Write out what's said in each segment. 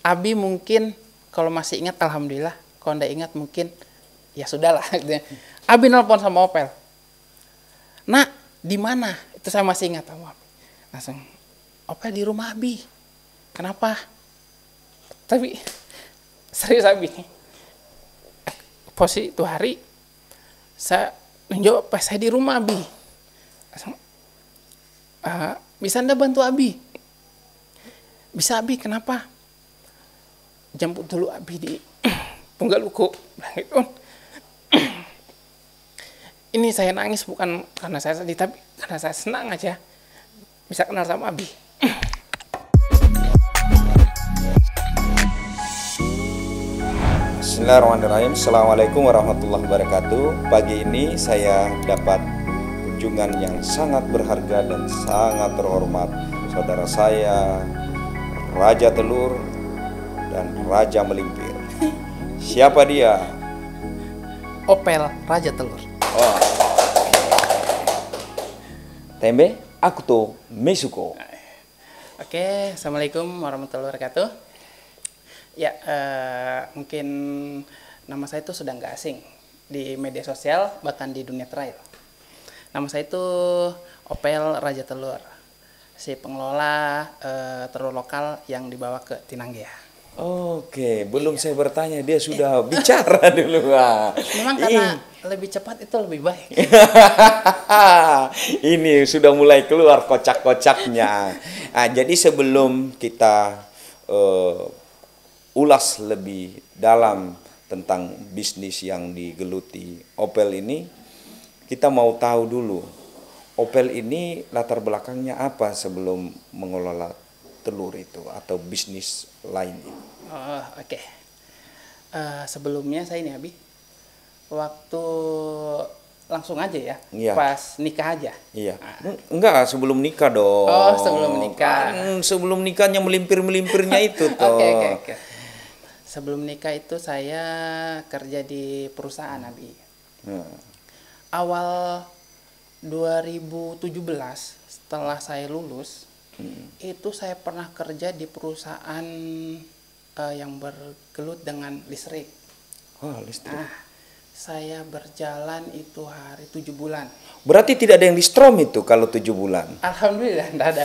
Abi mungkin kalau masih ingat alhamdulillah, kalau nggak ingat mungkin ya sudahlah. Abi nelpon sama Opel. Nak, di mana? Itu saya masih ingat sama Abi. Langsung, Opel di rumah Abi. Kenapa? Tapi serius Abi. Posisi itu hari saya menjawab pas saya di rumah Abi. Langsung, bisa Anda bantu Abi? Bisa Abi, kenapa? Jemput dulu Abi di Punggaluku. Gitu. Ini saya nangis bukan karena saya sedih, tapi karena saya senang aja bisa kenal sama Abi. Bismillahirrahmanirrahim. Assalamualaikum warahmatullahi wabarakatuh. Pagi ini saya dapat kunjungan yang sangat berharga dan sangat terhormat. Saudara saya, Raja Telur dan Raja Melimpir. Siapa dia? Opel Raja Telur. Oh. Tembe, aku tuh Mesuko. Oke, assalamualaikum warahmatullahi wabarakatuh. Ya, mungkin nama saya itu sudah nggak asing di media sosial, bahkan di dunia trail. Nama saya itu Opel Raja Telur, si pengelola telur lokal yang dibawa ke Tinanggea. Oke, belum saya bertanya dia sudah bicara dulu. Memang karena lebih cepat itu lebih baik. Ini sudah mulai keluar kocak-kocaknya. Jadi sebelum kita ulas lebih dalam tentang bisnis yang digeluti Opel ini, kita mau tahu dulu Opel ini latar belakangnya apa sebelum mengelola telur itu atau bisnis lainnya. Oh, oke. Sebelumnya saya ini Abi, waktu langsung aja ya, Iya. pas nikah aja. Iya. Enggak, sebelum nikah dong. Oh, sebelum nikah. Sebelum nikahnya melimpir-melimpirnya itu toh. Oke. Sebelum nikah itu saya kerja di perusahaan Abi. Awal 2017 setelah saya lulus, itu saya pernah kerja di perusahaan yang bergelut dengan listrik. Oh, listrik. Saya berjalan itu hari 7 bulan. Berarti tidak ada yang di strom itu kalau 7 bulan. Alhamdulillah tidak ada.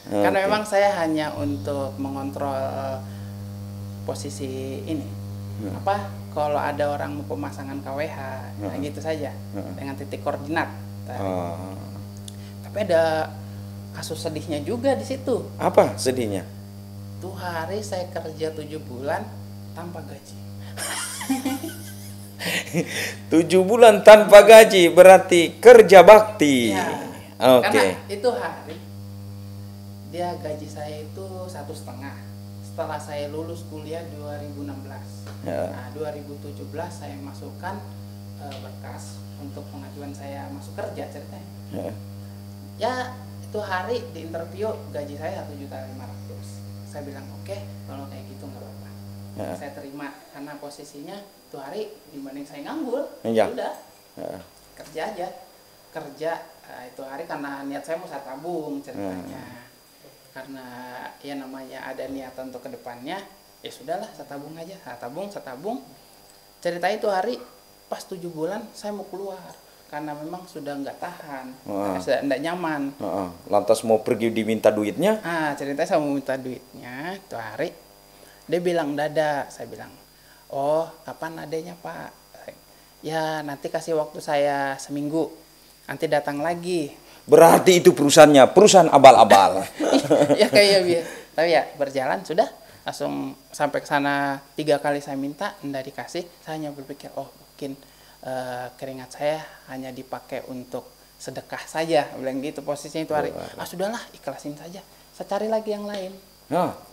Karena memang saya hanya untuk mengontrol posisi ini. Kalau ada orang mau pemasangan KWH, nah gitu saja dengan titik koordinat. Tapi ada kasus sedihnya juga di situ. Apa sedihnya? Tuh hari saya kerja 7 bulan tanpa gaji. 7 bulan tanpa gaji berarti kerja bakti. Ya, Oke. karena itu hari dia gaji saya itu 1,5. Setelah saya lulus kuliah 2016. Nah, 2017 saya masukkan berkas untuk pengajuan saya masuk kerja ceritanya. Ya, itu hari di interview gaji saya 1.500.000. Saya bilang oke, kalau kayak gitu nggak apa-apa. Saya terima karena posisinya itu hari dibanding saya nganggur, udah kerja aja. Kerja itu hari karena niat saya mau saya tabung ceritanya. Karena ya namanya ada niatan untuk kedepannya, ya sudahlah saya tabung aja. Saya tabung. Ceritanya itu hari pas 7 bulan saya mau keluar karena memang sudah nggak tahan, sudah nggak nyaman. Lantas mau pergi diminta duitnya? Ceritanya saya mau minta duitnya itu hari. Dia bilang dada, saya bilang, oh kapan adanya Pak? Ya nanti kasih waktu saya seminggu, nanti datang lagi. Berarti itu perusahaannya, perusahaan abal-abal. Ya kayak biasa. Tapi ya berjalan sudah langsung sampai ke sana 3 kali saya minta, enggak dikasih. Saya hanya berpikir, oh mungkin keringat saya hanya dipakai untuk sedekah saja, bilang gitu posisinya itu hari. Sudahlah iklasin saja. Saya cari lagi yang lain.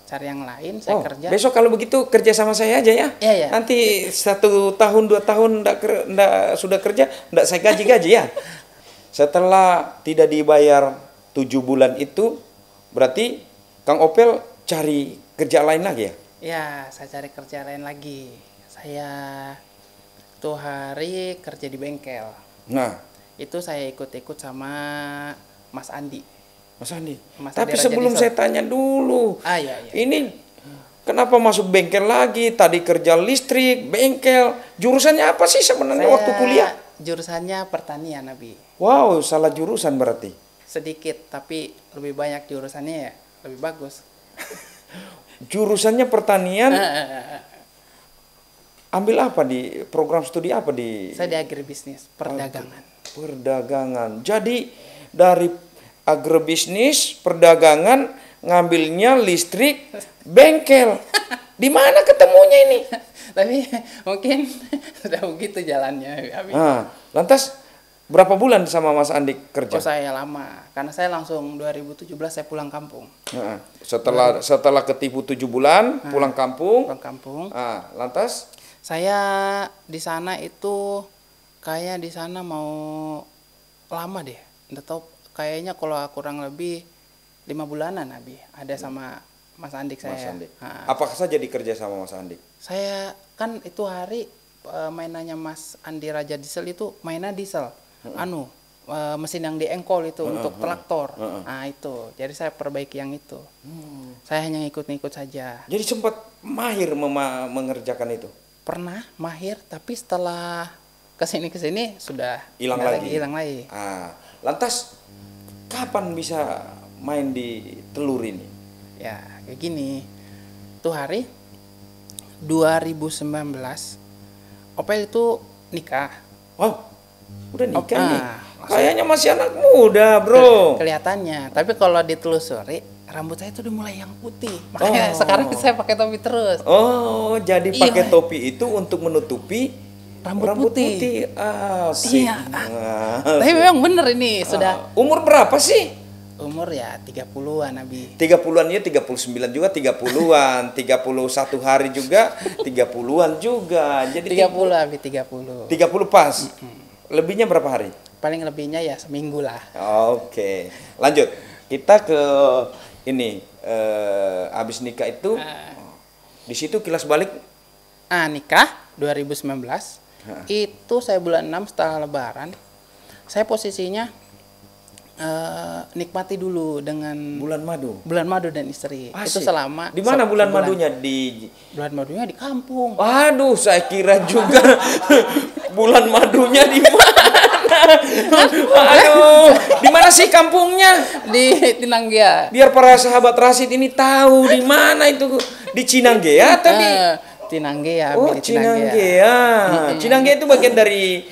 Cari yang lain, saya kerja. Besok kalau begitu kerja sama saya aja ya. Iya. Nanti 1 tahun 2 tahun ndak sudah kerja, ndak saya gaji ya. Setelah tidak dibayar 7 bulan itu, berarti Kang Opel cari kerja lain lagi ya? Ya, saya cari kerja lain lagi. Saya tuh hari kerja di bengkel. Nah, itu saya ikut-ikut sama Mas Andi. Mas Andi. Mas Tapi Andi sebelum Raja saya tanya dulu, iya. ini Kenapa masuk bengkel lagi? Tadi kerja listrik, bengkel. Jurusannya apa sih sebenarnya waktu kuliah? Jurusannya pertanian, Abi. Wow, salah jurusan berarti. Sedikit, tapi lebih banyak jurusannya ya, lebih bagus. Jurusannya pertanian. Ambil apa di program studi apa di? Saya di agribisnis, perdagangan. Perdagangan. Jadi dari agribisnis, perdagangan, ngambilnya listrik, bengkel. Di mana ketemunya ini? Tapi mungkin sudah begitu jalannya. Nah, lantas berapa bulan sama Mas Andi kerja? Oh, saya lama, karena saya langsung 2017 saya pulang kampung. Nah, setelah ketipu 7 bulan, pulang kampung. Pulang kampung. Nah, lantas? Saya di sana itu kayak di sana mau lama deh. Nggak tahu, kayaknya kalau kurang lebih 5 bulanan, Abi. Ada sama Mas Andik saya. Mas Andik. Apakah saja dikerja sama Mas Andik? Saya kan itu hari mainannya Mas Andi Raja Diesel itu mainnya diesel. Mesin yang diengkol itu untuk traktor. Nah itu, jadi saya perbaiki yang itu. Saya hanya ngikut-ngikut saja. Jadi sempat mahir mengerjakan itu? Pernah mahir, tapi setelah kesini sudah hilang lagi. Lantas kapan bisa main di telur ini? Ya kayak gini. Tuh hari 2019 Opel itu nikah. Oh, udah nikah nih. Kayaknya masih anak muda, bro. Kelihatannya. Tapi kalau ditelusuri, rambut saya itu udah mulai yang putih. Makanya sekarang saya pakai topi terus. Oh, jadi pakai topi itu untuk menutupi rambut putih. Iya. Tapi memang bener ini sudah. Umur berapa sih? Umur ya 30-an, Abi. 30-an ya, 39 juga 30-an. 31 hari juga 30-an juga. Jadi 30, Abi, 30. 30 pas. Lebihnya berapa hari? Paling lebihnya ya seminggu lah. Oke. Lanjut. Kita ke ini habis nikah itu di situ kilas balik. Nikah 2019. Itu saya bulan 6 setelah lebaran. Saya posisinya nikmati dulu dengan bulan madu dan istri. Asik. Itu selama di mana bulan madunya? Bulan madunya di kampung. Waduh, saya kira juga bulan madunya di mana? Aduh, di mana sih kampungnya? Di Cinanggea. Biar para sahabat Rasid ini tahu di mana itu. Di Cinanggea tadi. Cinanggea. Oh, Cinanggea. Cinanggea itu bagian dari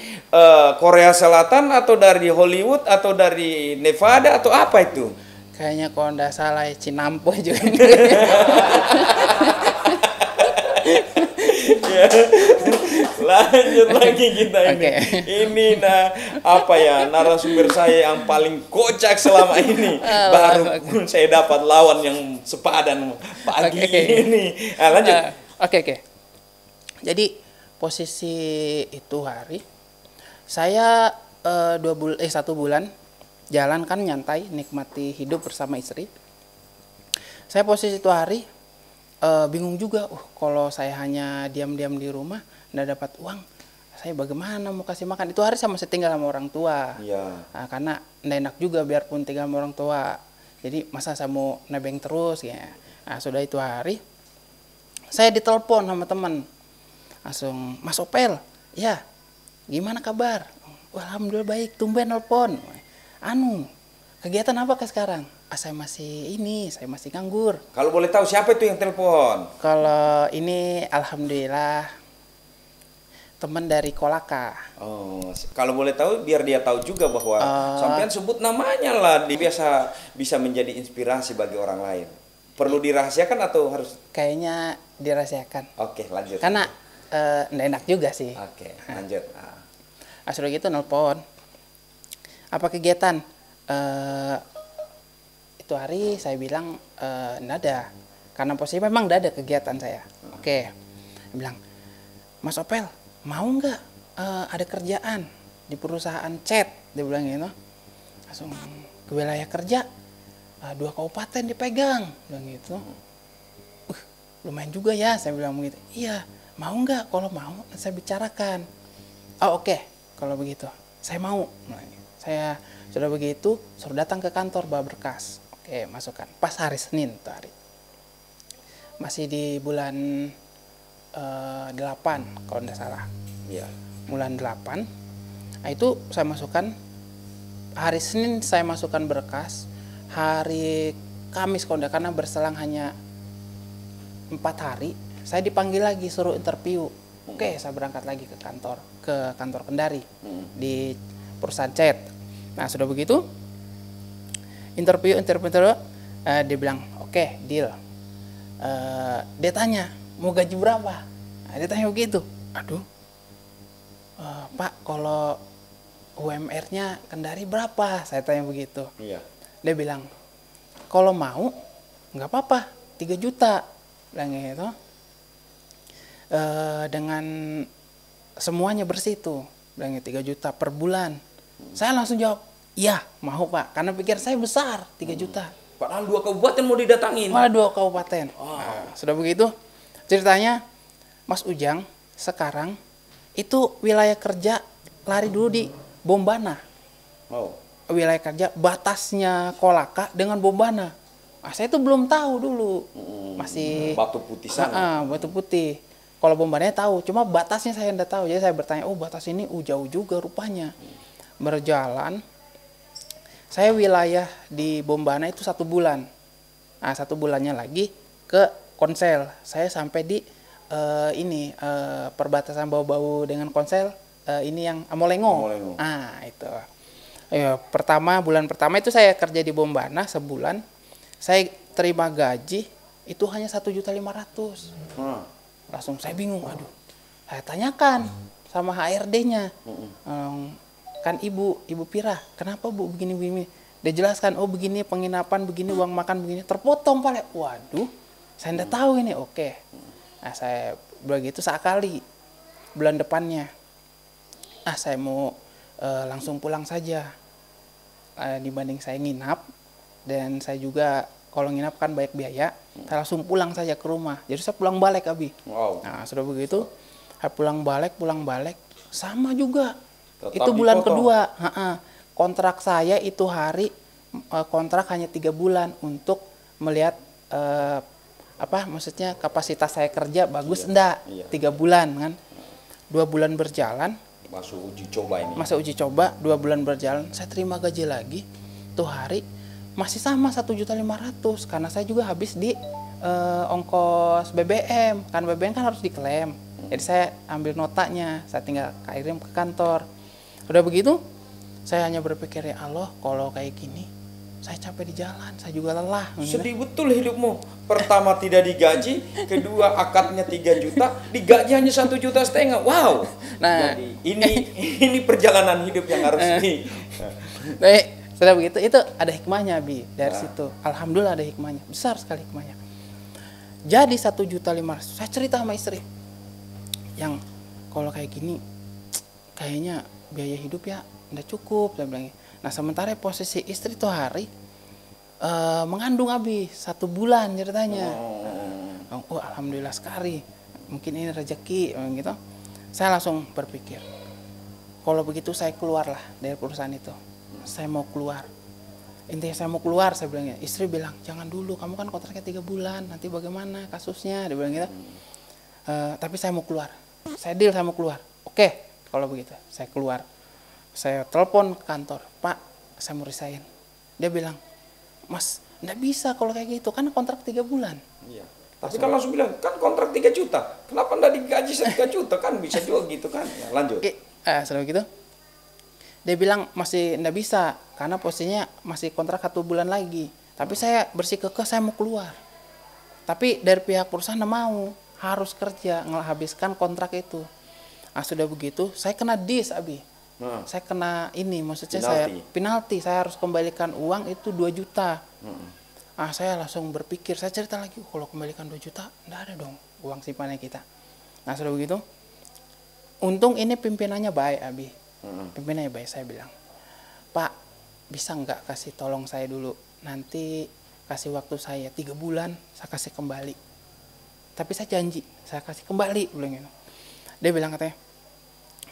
Korea Selatan atau dari Hollywood atau dari Nevada atau apa itu? Kayaknya kalau nggak salah ya Cinampo juga. Ya. Lanjut lagi kita ini. Ini narasumber saya yang paling kocak selama ini. Baru saya dapat lawan yang sepadan pagi ini. Lanjut. Oke. Jadi posisi itu hari saya 1 bulan jalan kan nyantai nikmati hidup bersama istri. Saya posisi itu hari bingung juga, kalau saya hanya diam-diam di rumah nggak dapat uang, saya bagaimana mau kasih makan? Itu hari saya masih tinggal sama orang tua. Iya. Karena nggak enak juga biarpun tinggal sama orang tua. Jadi masa saya mau nebeng terus ya. Sudah itu hari saya ditelepon sama teman. Langsung, Mas Opel, ya gimana kabar? Alhamdulillah baik, tumben nelpon. Kegiatan apa sekarang? Saya masih nganggur. Kalau boleh tahu siapa itu yang telepon? Kalau ini alhamdulillah teman dari Kolaka. Oh, kalau boleh tahu biar dia tahu juga bahwa sampean sebut namanya lah, dia bisa menjadi inspirasi bagi orang lain. Perlu dirahasiakan atau harus? Kayaknya dirahasiakan. Oke, lanjut. Karena nggak enak juga sih. Oke, lanjut. Sudah gitu nelpon. Apa kegiatan? Itu hari saya bilang nggak ada. Karena posisi memang nggak ada kegiatan saya. Oke. Dia bilang, Mas Opel, mau nggak ada kerjaan di perusahaan cat? Dia bilang gitu. Langsung ke wilayah kerja, 2 kabupaten dipegang. Bilang gitu. Lumayan juga ya, saya bilang begitu. Iya, mau nggak? Kalau mau, saya bicarakan. Oke. Kalau begitu, saya mau. Saya sudah begitu, suruh datang ke kantor bawa berkas. Oke, masukkan. Pas hari Senin tuh hari. masih di bulan 8 kalau tidak salah. Iya. Bulan 8. Nah, itu saya masukkan hari Senin, saya masukkan berkas. Hari Kamis kalau tidak, karena berselang hanya 4 hari, saya dipanggil lagi suruh interview. Oke, saya berangkat lagi ke kantor Kendari di perusahaan cat. Nah, sudah begitu interview dia bilang oke, deal. Dia tanya mau gaji berapa. Nah, dia tanya begitu. Aduh, Pak, kalau UMR-nya Kendari berapa? Saya tanya begitu. Iya. Dia bilang kalau mau nggak apa-apa, 3 juta bilang gitu. Dengan semuanya bersih tuh, bilangnya 3 juta per bulan. Saya langsung jawab, iya mau Pak, karena pikir saya besar 3 juta. Padahal 2 kabupaten mau didatangin. Malah 2 kabupaten. Nah, sudah begitu ceritanya, Mas Ujang sekarang itu wilayah kerja lari dulu di Bombana. Wilayah kerja batasnya Kolaka dengan Bombana. Saya itu belum tahu dulu, masih Batu Putih sana. Batu Putih. Kalau Bombananya tahu, cuma batasnya saya tidak tahu. Jadi saya bertanya, oh batas ini jauh juga rupanya. Berjalan, saya wilayah di Bombana itu 1 bulan. Nah, 1 bulannya lagi ke Konsel. Saya sampai di perbatasan Bau-Bau dengan Konsel, ini yang Amolengo. Ah, itu. Bulan pertama itu saya kerja di Bombana sebulan. Saya terima gaji itu hanya 1.500.000. Langsung saya bingung, aduh. Saya tanyakan sama HRD-nya. Kan Ibu Pira, kenapa Bu begini-begini? Dia jelaskan, oh begini penginapan, begini uang makan, begini. Terpotong Pak. Waduh, saya tidak tahu ini. Oke. Nah, saya begitu sekali. Bulan depannya, saya mau langsung pulang saja. Dibanding saya nginap, dan saya juga kalau nginap kan banyak biaya, saya langsung pulang saja ke rumah. Jadi saya pulang balik, Abi. Nah, sudah begitu, saya pulang balik, sama juga. Tetap itu bulan kedua. Kontrak saya itu kontrak hanya 3 bulan untuk melihat maksudnya kapasitas saya kerja bagus enggak. 3 bulan kan. 2 bulan berjalan. Masuk uji coba ini. Masa uji coba, 2 bulan berjalan, saya terima gaji lagi. Tuh hari masih sama 1.500.000 karena saya juga habis di ongkos BBM. Kan BBM kan harus diklaim. Jadi saya ambil notanya, saya tinggal kirim ke kantor. Udah begitu, saya hanya berpikir, ya Allah, kalau kayak gini, saya capek di jalan, saya juga lelah. Sedih betul hidupmu. Pertama tidak digaji, kedua akadnya 3 juta, digaji hanya 1,5 juta. Wow. Nah, jadi ini perjalanan hidup yang harus baik, sudah begitu, itu ada hikmahnya, Abi. Dari situ, alhamdulillah ada hikmahnya, besar sekali hikmahnya. Jadi 1.500.000, saya cerita sama istri, yang kalau kayak gini, kayaknya biaya hidup ya udah cukup, saya bilang. Nah, sementara posisi istri tuh hari mengandung, Abi, 1 bulan ceritanya. Oh, alhamdulillah sekali, mungkin ini rezeki gitu. Saya langsung berpikir, kalau begitu saya keluarlah dari perusahaan itu. Saya mau keluar. Intinya saya mau keluar, saya bilang. Istri bilang, jangan dulu, kamu kan kontraknya 3 bulan, nanti bagaimana kasusnya, dia bilang gitu. Tapi saya mau keluar. Saya deal, saya mau keluar. Oke, kalau begitu, saya keluar. Saya telepon ke kantor, Pak, saya mau resign. Dia bilang, Mas, enggak bisa kalau kayak gitu, kan kontrak 3 bulan. Iya. Tapi kan langsung bilang, kan kontrak 3 juta. Kenapa enggak digaji 3 juta? Kan bisa juga gitu kan. Ya, lanjut. Setelah gitu, dia bilang masih enggak bisa, karena posisinya masih kontrak 1 bulan lagi. Tapi saya bersikukuh, saya mau keluar. Tapi dari pihak perusahaan enggak mau, harus kerja, menghabiskan kontrak itu. Nah, sudah begitu, saya kena dis, Abi. Saya kena ini, maksudnya penalti. Saya harus kembalikan uang itu 2 juta. Saya langsung berpikir, saya cerita lagi, kalau kembalikan 2 juta, enggak ada dong uang simpannya kita. Nah, sudah begitu, untung ini pimpinannya baik, Abi. Pimpinannya baik, saya bilang, Pak, bisa nggak kasih tolong saya dulu, nanti kasih waktu saya 3 bulan, saya kasih kembali. Tapi saya janji, saya kasih kembali, bilang gitu. Dia bilang katanya,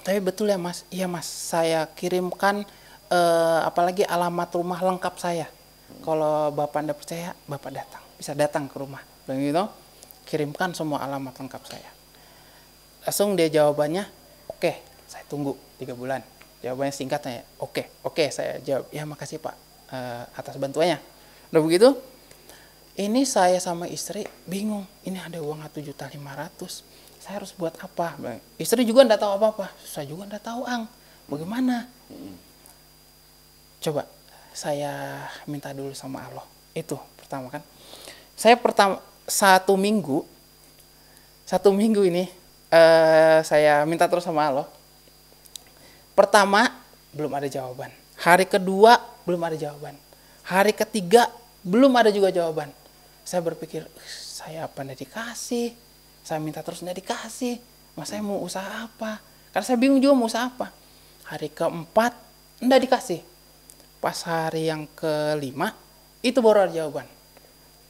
tapi betul ya Mas, iya Mas, saya kirimkan apalagi alamat rumah lengkap saya. Kalau Bapak tidak percaya, Bapak datang, bisa datang ke rumah, bilang gitu. kirimkan semua alamat lengkap saya. Langsung dia jawabannya, oke, saya tunggu 3 bulan. Jawabannya singkatnya, oke, saya jawab, ya makasih Pak atas bantuannya. Udah begitu, ini saya sama istri bingung, ini ada uang 1.500.000, saya harus buat apa? Istri juga enggak tahu apa-apa, saya juga enggak tahu bagaimana. Coba saya minta dulu sama Allah. Itu pertama kan. Saya satu minggu ini saya minta terus sama Allah. Pertama belum ada jawaban. Hari kedua belum ada jawaban. Hari ketiga belum ada juga jawaban. Saya berpikir, saya apa nggak dikasih? Saya minta terus nggak dikasih. Mas saya mau usaha apa? Karena saya bingung juga mau usaha apa. Hari keempat nggak dikasih. Pas hari yang kelima itu baru ada jawaban.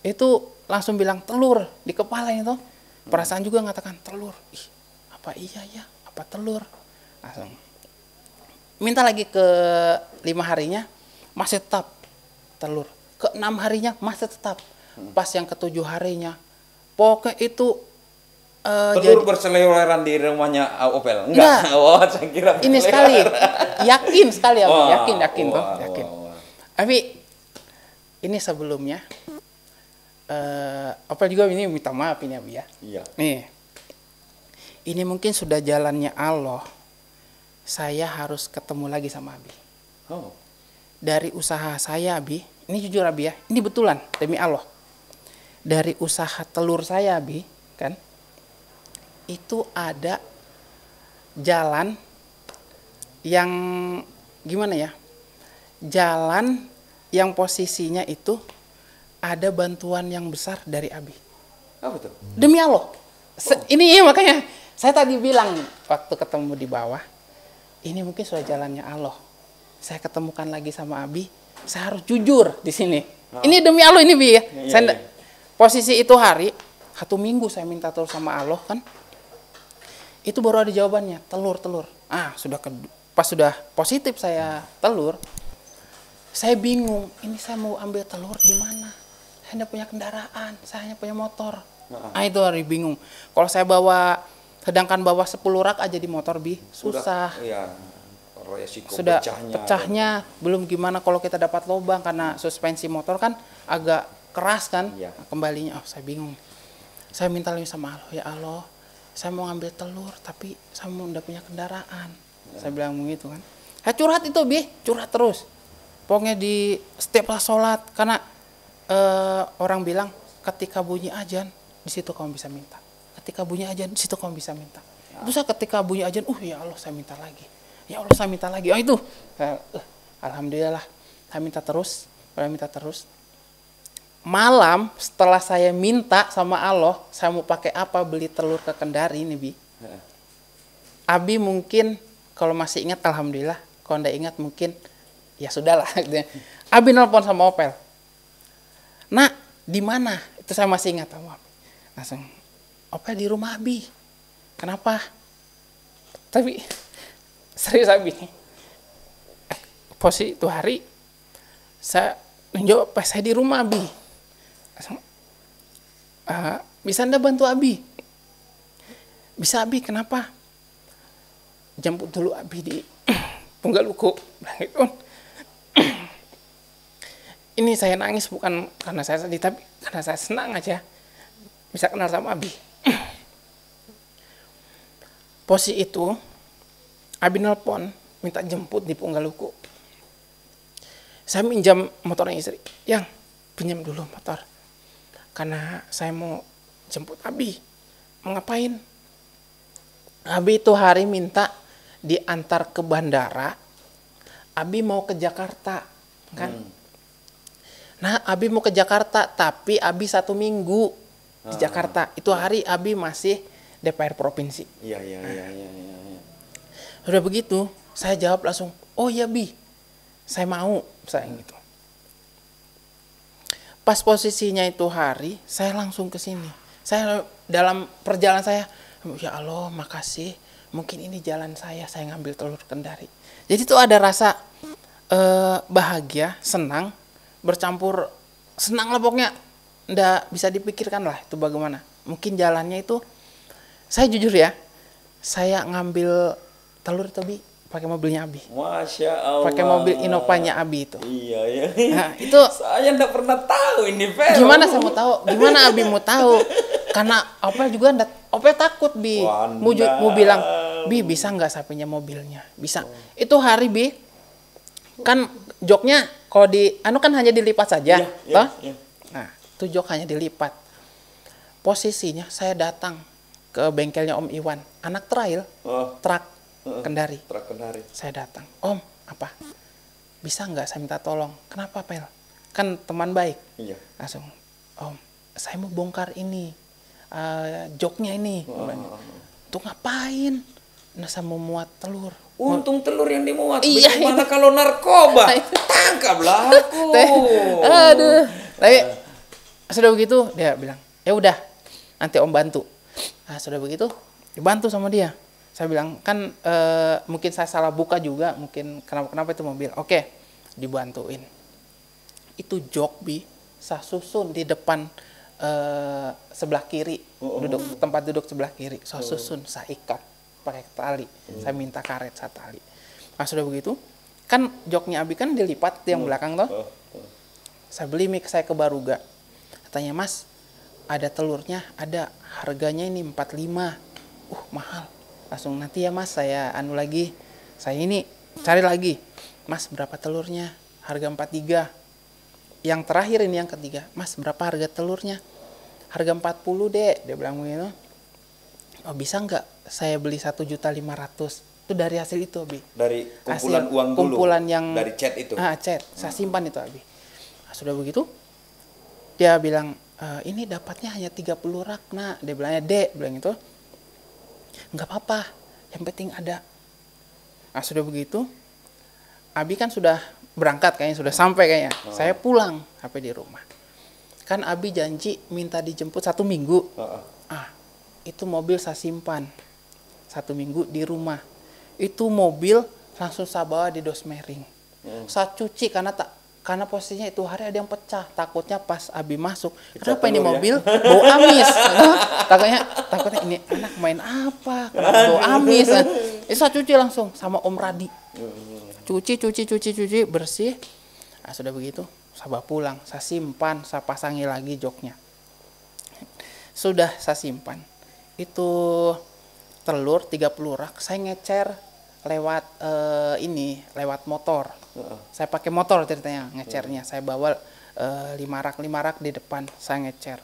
Itu langsung bilang telur di kepala itu. Perasaan juga mengatakan telur. Ih, apa iya ya? Apa telur? Langsung minta lagi ke 5 harinya masih tetap telur. Ke 6 harinya masih tetap. Pas yang ke 7 harinya, pokoknya itu telur berseliweran di rumahnya Opel. Enggak. Oh, saya kira ini sekali. Yakin sekali ya, yakin tuh, yakin. Tapi ini sebelumnya Opel juga ini minta maaf ini Abi ya. Iya. Nih. Ini mungkin sudah jalannya Allah. Saya harus ketemu lagi sama Abi. Oh. Dari usaha saya Abi, ini jujur Abi ya, ini betulan demi Allah. Dari usaha telur saya Abi, kan, itu ada jalan yang gimana ya? Jalan yang posisinya itu ada bantuan yang besar dari Abi. Apa tuh? Demi Allah. Ini ya, makanya saya tadi bilang waktu ketemu di bawah, ini mungkin sudah jalannya Allah. Saya ketemukan lagi sama Abi, saya harus jujur di sini. Ini demi Allah ini Bi ya. Posisi itu hari, 1 minggu saya minta terus sama Allah kan. Itu baru ada jawabannya, telur. Pas sudah positif saya telur, saya bingung, ini saya mau ambil telur di mana? Saya tidak punya kendaraan, saya hanya punya motor. Itu hari bingung. Kalau saya sedangkan bawa 10 rak aja di motor Bi, susah. Sudah pecahnya belum gimana kalau kita dapat lubang karena suspensi motor kan agak keras kan. Kembalinya saya bingung. Saya minta lagi sama Allah, ya Allah, saya mau ngambil telur tapi saya mau udah punya kendaraan. Saya bilang begitu kan. Saya curhat itu Bi, curhat terus. Pokoknya di setiap sholat karena orang bilang ketika bunyi azan di situ kamu bisa minta. Ketika bunyi azan di situ kamu bisa minta. Terus ketika bunyi azan, ya Allah saya minta lagi. Ya Allah saya minta lagi. Oh itu, alhamdulillah saya minta terus. Malam setelah saya minta sama Allah, saya mau pakai apa beli telur ke Kendari nih Bi. Abi mungkin kalau masih ingat alhamdulillah, kalau enggak ingat mungkin ya sudahlah. Abi nelpon sama Opel. Nah, di mana? Itu saya masih ingat sama Abi. Langsung, Opel di rumah Abi. Kenapa? Tapi serius Abi. Posisi itu hari saya menjawab pas saya di rumah Abi. Langsung, bisa Anda bantu Abi? Bisa Abi, kenapa? Jemput dulu Abi di Punggaluku. Ini saya nangis bukan karena saya sedih, tapi karena saya senang aja bisa kenal sama Abi. Posisi itu, Abi nelpon, minta jemput di Punggaluku. Saya minjam motornya istri. Yang, pinjam dulu motor. Karena saya mau jemput Abi. Mau ngapain? Abi itu hari minta diantar ke bandara. Abi mau ke Jakarta, kan? Nah, Abi mau ke Jakarta, tapi Abi 1 minggu di Jakarta. Itu hari Abi masih DPR provinsi. Iya. Udah begitu, saya jawab langsung, oh iya Bi, saya mau, saya gitu. Pas posisinya itu hari, saya langsung ke sini. Saya dalam perjalanan saya, ya Allah, makasih. Mungkin ini jalan saya ngambil telur Kendari. Jadi itu ada rasa bahagia, senang, bercampur senang lah pokoknya. Nggak bisa dipikirkan lah itu bagaimana. mungkin jalannya itu, saya jujur ya, saya ngambil telur itu Bi, pakai mobilnya Abi. Masya Allah. Pakai mobil Innovanya Abi itu. Iya ya. Nah, itu saya nggak pernah tahu ini, Fel. Gimana saya mau tahu? Gimana Abi mau tahu? Karena Opel juga Opel takut Bi. Mau bilang, Bi bisa nggak sapinya mobilnya? Bisa. Itu hari Bi, kan joknya kalau kan hanya dilipat saja, toh? Nah, itu jok hanya dilipat. Posisinya saya datang ke bengkelnya Om Iwan, anak trail, truk Kendari. Truk Kendari. Saya datang, Om, apa? Bisa nggak saya minta tolong? Kenapa, Pel? Kan teman baik. Iya. Langsung, Om, saya mau bongkar ini, joknya ini. Tuh ngapain? Nasa mau muat telur. Untung telur yang dimuat. Iya. Bagaimana kalau narkoba? Tangkaplah aku. Aduh. Tapi sudah begitu dia bilang, ya udah, nanti Om bantu. Nah, sudah begitu dibantu sama dia. Saya bilang kan mungkin saya salah buka juga, mungkin kenapa itu mobil. Oke, dibantuin. Itu jok Bi, saya susun di depan sebelah kiri, tempat duduk sebelah kiri. Saya susun, saya ikat pakai tali. Saya minta karet satu tali. Nah, sudah begitu, kan joknya Abi kan dilipat yang belakang toh. Saya beli mic saya ke Baruga. Katanya, Mas, ada telurnya, ada harganya ini 45. Mahal. Langsung nanti ya Mas, saya lagi. Saya ini cari lagi. Mas, berapa telurnya? Harga 43. Yang terakhir ini yang ketiga. Mas, berapa harga telurnya? Harga 40, Dek. Dia bilang begitu. Oh, bisa nggak saya beli 1.500.000? Itu dari hasil itu, Abi. Dari kumpulan hasil uang dulu. Kumpulan yang dari chat itu. Chat. Saya simpan itu, Abi. Nah, sudah begitu, dia bilang, ini dapatnya hanya 30 rak, nak. Dia bilangnya, Dek, bilang itu. Nggak apa-apa, yang penting ada. Nah, sudah begitu, Abi kan sudah berangkat kayaknya, sudah sampai kayaknya. Saya pulang sampai di rumah. Kan Abi janji minta dijemput 1 minggu. Itu mobil saya simpan 1 minggu di rumah. Itu mobil langsung saya bawa di Dosmering. Saya cuci karena posisinya itu hari ada yang pecah. Takutnya pas Abi masuk, kenapa ini mobil bau amis? Takutnya ini anak main apa? Kenapa bau amis? Itu saya cuci langsung sama Om Radi. Cuci, bersih. Nah, sudah begitu, saya bawa pulang. Saya simpan, saya pasangi lagi joknya. Sudah saya simpan. Itu telur 30 rak, saya ngecer lewat lewat motor. Saya pakai motor ceritanya ngecernya. Saya bawa 5 rak di depan, saya ngecer.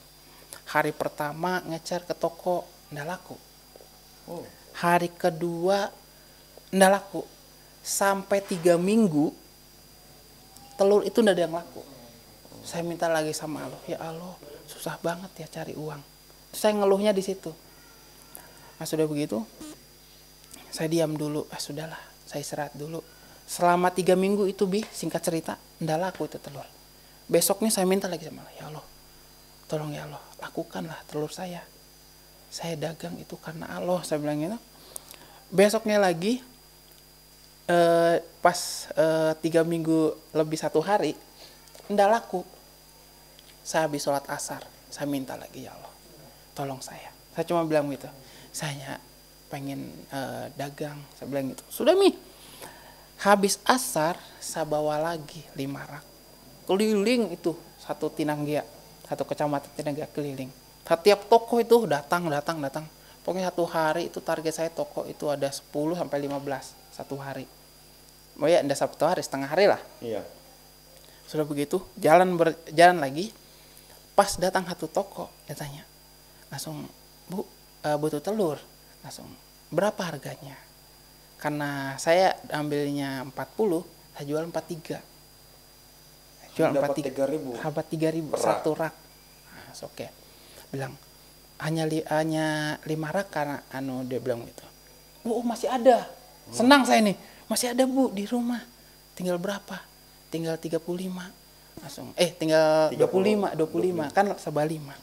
Hari pertama ngecer ke toko, nggak laku. Hari kedua nggak laku. Sampai 3 minggu telur itu nggak ada yang laku. Saya minta lagi sama Allah, ya Allah, susah banget ya cari uang. Saya ngeluhnya di situ. Nah, sudah begitu, saya diam dulu. Sudahlah, saya istirahat dulu. Selama 3 minggu itu, Bi, singkat cerita, nggak laku itu telur. Besoknya saya minta lagi sama Allah, ya Allah, tolong ya Allah, lakukanlah telur saya. Saya dagang itu karena Allah, saya bilang gitu. Besoknya lagi, pas 3 minggu lebih 1 hari, nggak laku. Saya habis sholat asar, saya minta lagi, ya Allah, tolong saya. Saya cuma bilang gitu, saya pengen dagang, saya bilang gitu. Sudah Mi, habis asar saya bawa lagi 5 rak. Keliling itu 1 Tinanggia, 1 kecamatan Tinanggia keliling. Setiap toko itu datang. Pokoknya 1 hari itu target saya toko itu ada 10 sampai 15 1 hari. Oh ya, enggak 1 hari, setengah hari lah. Iya. Sudah begitu, jalan lagi. Pas datang 1 toko, dia tanya. Langsung, Bu, butuh telur. Langsung, berapa harganya? Karena saya ambilnya 40, saya jual 43. Jual 43.000. Dapat 3.000 1 rak. Nah, oke. Bilang, hanya 5 rak karena dia bilang gitu. Bu, masih ada. Senang saya nih. Masih ada, Bu, di rumah. Tinggal berapa? Tinggal 35. Langsung, tinggal 25. Kan sebal 5.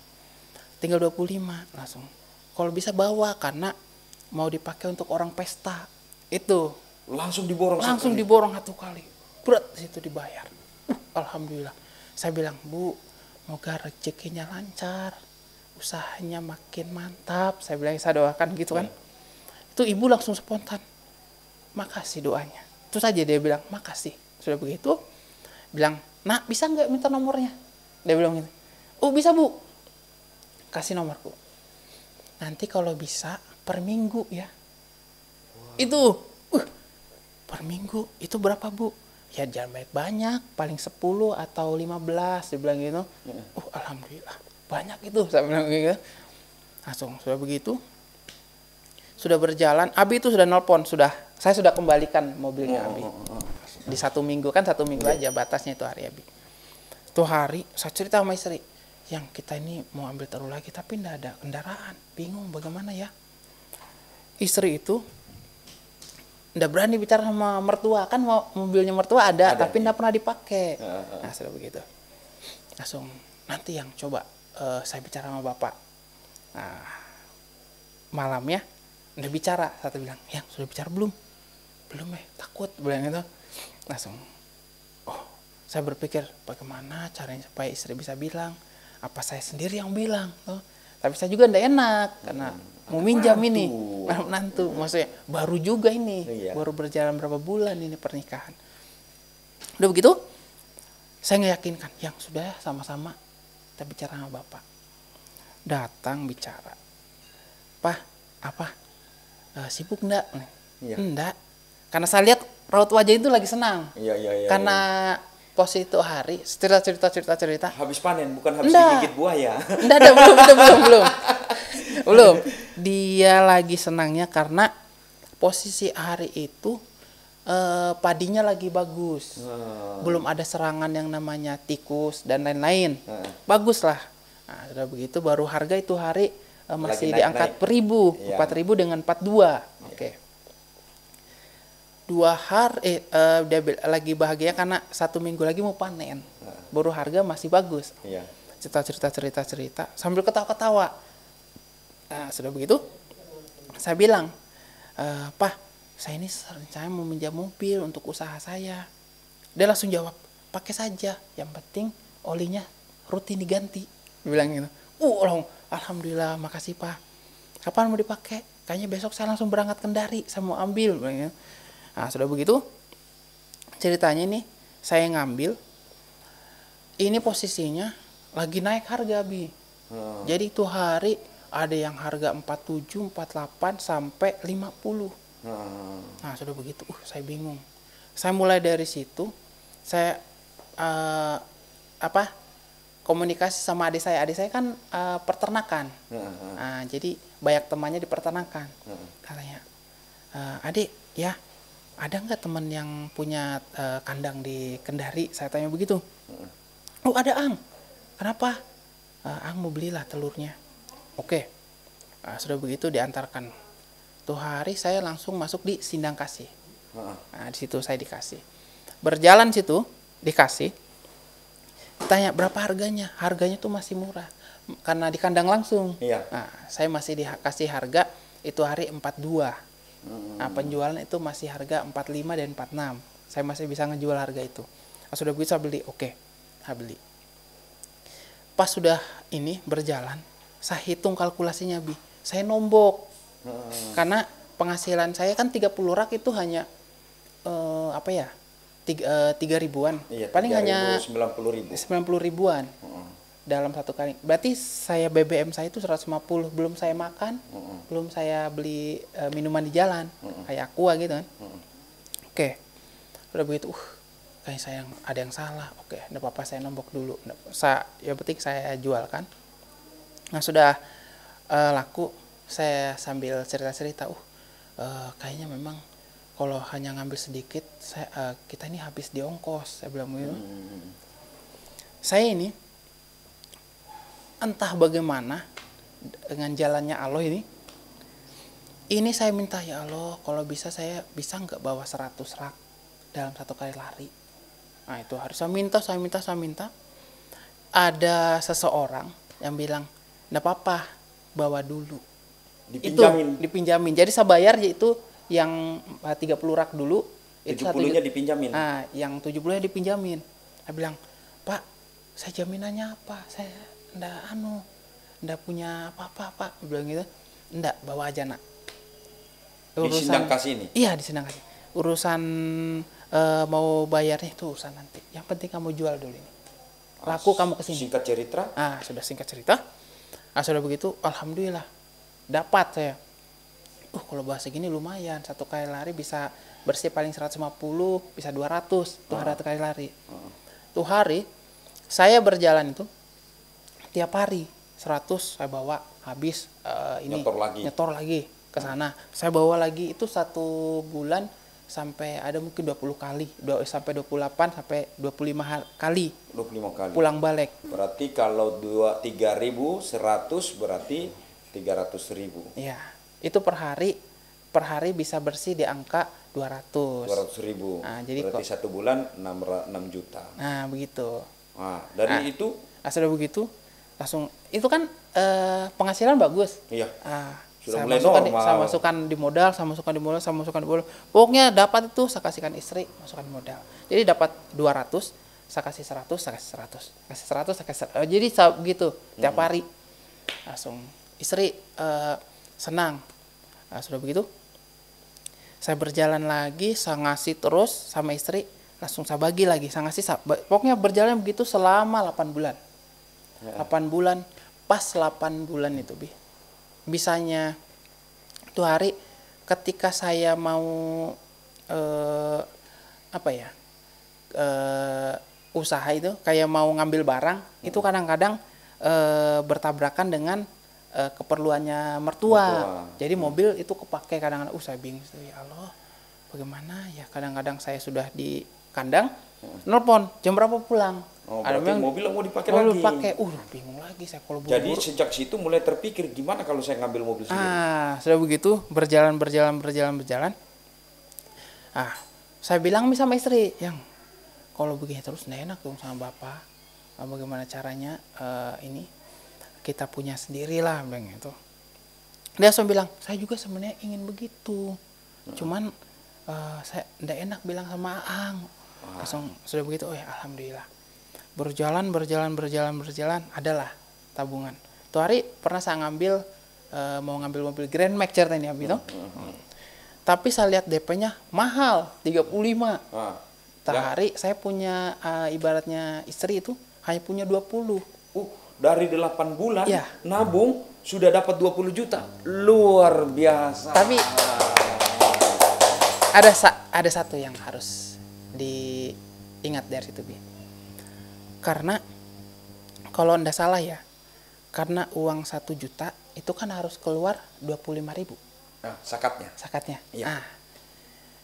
Tinggal 25. Langsung, kalau bisa bawa karena mau dipakai untuk orang pesta. Itu langsung diborong 1 kali. Berat situ dibayar. Alhamdulillah. Saya bilang, Bu, moga rezekinya lancar. usahanya makin mantap. Saya bilang, saya doakan gitu kan. Itu ibu langsung spontan, makasih doanya. Terus aja dia bilang, makasih. Sudah begitu, bilang, nak bisa nggak minta nomornya? Dia bilang gitu. Oh bisa bu, kasih nomorku. Nanti kalau bisa per minggu ya. Itu, per minggu itu berapa bu? Ya jangan banyak, paling 10 atau 15, dia bilang gitu. Alhamdulillah, banyak itu, saya bilang gitu. Langsung, sudah begitu, sudah berjalan, Abi itu sudah nelpon, saya sudah kembalikan mobilnya Abi. Di 1 minggu, kan 1 minggu aja batasnya itu hari Abi. Itu hari, saya cerita sama istri, yang kita ini mau ambil taruh lagi, tapi tidak ada kendaraan, bingung bagaimana ya. Istri itu nggak berani bicara sama mertua, kan mobilnya mertua ada tapi nggak pernah dipakai. Nah sudah begitu, langsung nanti yang coba saya bicara sama bapak. Nah malamnya udah bicara, satu bilang, yang sudah bicara belum takut bilang itu. Langsung saya berpikir bagaimana caranya supaya istri bisa bilang, apa saya sendiri yang bilang tapi saya juga nggak enak karena mau minjam ini menantu, maksudnya baru juga ini, baru berjalan berapa bulan ini pernikahan. Udah begitu, saya ngeyakinkan, yang sudah sama-sama kita bicara sama bapak. Datang bicara, Pak, apa? Sibuk enggak? Enggak, karena saya lihat raut wajah itu lagi senang. Karena pos itu hari cerita. Habis panen, bukan habis digigit buaya. Enggak, belum. Dia lagi senangnya karena posisi hari itu padinya lagi bagus. Belum ada serangan yang namanya tikus dan lain-lain. Bagus lah. Nah, sudah begitu baru harga itu hari masih diangkat per 1.000, 4.000 dengan 42. Oke. 2 hari dia lagi bahagia karena 1 minggu lagi mau panen. Baru harga masih bagus. Cerita sambil ketawa-ketawa. Nah, sudah begitu, saya bilang, Pak, saya ini rencana mau minjam mobil untuk usaha saya. Dia langsung jawab, pakai saja, yang penting olinya rutin diganti. Dia bilang gitu. Alhamdulillah, makasih Pak. Kapan mau dipakai? Kayaknya besok saya langsung berangkat Kendari, saya mau ambil. Gitu. Nah, sudah begitu, ceritanya ini saya ngambil. Ini posisinya lagi naik harga, Bi. Jadi itu hari ada yang harga 47, 48 sampai 50. Nah, sudah begitu, saya bingung. Saya mulai dari situ, saya komunikasi sama adik saya. Adik saya kan peternakan. Nah, jadi banyak temannya di peternakan. Katanya, adik, ya ada nggak teman yang punya kandang di Kendari? Saya tanya begitu. Oh ada Ang. Kenapa? Ang mau belilah telurnya. Oke. Nah, sudah begitu diantarkan. Tuh hari saya langsung masuk di Sindang Kasih. Nah, di situ saya dikasih. Berjalan situ dikasih. Tanya berapa harganya? Harganya tuh masih murah. Karena di kandang langsung. Nah, saya masih dikasih harga itu hari 42. Nah, penjualan itu masih harga 45 dan 46. Saya masih bisa ngejual harga itu. Nah, sudah begitu saya beli. Oke. Saya beli. Pas sudah ini berjalan, saya hitung kalkulasinya, Bi. Saya nombok. Karena penghasilan saya kan 30 rak itu hanya 3 ribuan. Paling 3 hanya 90 ribuan. Dalam 1 kali. Berarti saya BBM saya itu 150. Belum saya makan, belum saya beli minuman di jalan. Kayak aqua gitu kan. Oke. Udah begitu, kayak saya ada yang salah. Oke, enggak apa-apa, saya nombok dulu. Yang penting saya jual kan. Nah, sudah laku, saya sambil cerita-cerita, kayaknya memang kalau hanya ngambil sedikit, kita ini habis di ongkos. Saya bilang begitu. Saya ini entah bagaimana dengan jalannya Allah ini saya minta, ya Allah, kalau bisa saya bisa nggak bawa 100 rak dalam 1 kali lari. Nah, itu harus saya minta. Ada seseorang yang bilang, enggak apa-apa, bawa dulu. Dipinjamin. Jadi saya bayar yaitu yang 30 rak dulu. 70-nya dipinjamin. Nah, yang 70-nya dipinjamin. Saya bilang, Pak, saya jaminannya apa? Saya enggak enggak punya apa-apa Pak, bilang gitu. Enggak, bawa aja nak. Di Sindang kasih ini? Iya, di Sindang kasih. Urusan mau bayarnya itu urusan nanti. Yang penting kamu jual dulu ini. Laku kamu kesini. Singkat cerita? Sudah singkat cerita. Sudah begitu, alhamdulillah dapat saya. Kalau bahasa gini lumayan, 1 kali lari bisa bersih paling 150, bisa 200 tuh hari kali lari. Tuh hari saya berjalan itu tiap hari 100 saya bawa habis ini nyetor lagi ke sana. Saya bawa lagi itu 1 bulan sampai ada mungkin 20 kali, sampai 28 sampai 25 kali. 25 kali. Pulang balik. Berarti kalau 3.100 berarti 300.000. Iya. Itu per hari bisa bersih di angka 200. 200.000. Jadi berarti 1 bulan 6 juta. Begitu. Dari itu sudah begitu langsung itu kan penghasilan bagus. Iya. Sudah mulai normal. Saya masukkan di modal. Pokoknya dapat itu saya kasihkan istri, masukkan di modal. Jadi dapat 200, saya kasih 100, saya kasih 100. Kasih 100, saya kasih 100. Jadi begitu tiap hari. Langsung istri senang. Sudah begitu saya berjalan lagi, saya ngasih terus sama istri, langsung saya bagi lagi, saya ngasih. Pokoknya berjalan begitu selama 8 bulan. 8 bulan, pas 8 bulan itu bisanya itu hari ketika saya mau usaha itu kayak mau ngambil barang itu kadang-kadang bertabrakan dengan keperluannya mertua. Jadi mobil itu kepake kadang-kadang. Saya bingung, ya Allah bagaimana ya, kadang-kadang saya sudah di kandang nelpon jam berapa pulang. Berarti mobil mau dipakai lagi. Bingung lagi saya kalau buru-buru. Jadi sejak situ mulai terpikir gimana kalau saya ngambil mobil sendiri. Sudah begitu berjalan. Saya bilang sama istri, yang kalau begini terus nggak enak dong sama bapak. Bagaimana caranya ini kita punya sendirilah, bilang gitu. Dia langsung bilang, saya juga sebenarnya ingin begitu. Cuman saya nggak enak bilang sama Aang. Langsung sudah begitu, alhamdulillah. Berjalan, adalah tabungan. Tuh hari pernah saya mau ngambil mobil Grand Max ceritanya gitu. Tapi saya lihat DP-nya mahal, 35. Hari saya punya ibaratnya istri itu hanya punya 20. Dari 8 bulan nabung sudah dapat 20 juta. Luar biasa. Tapi ada satu yang harus diingat dari situ, karena kalau anda salah ya, karena uang 1 juta itu kan harus keluar 25.000. Sakatnya. Iya.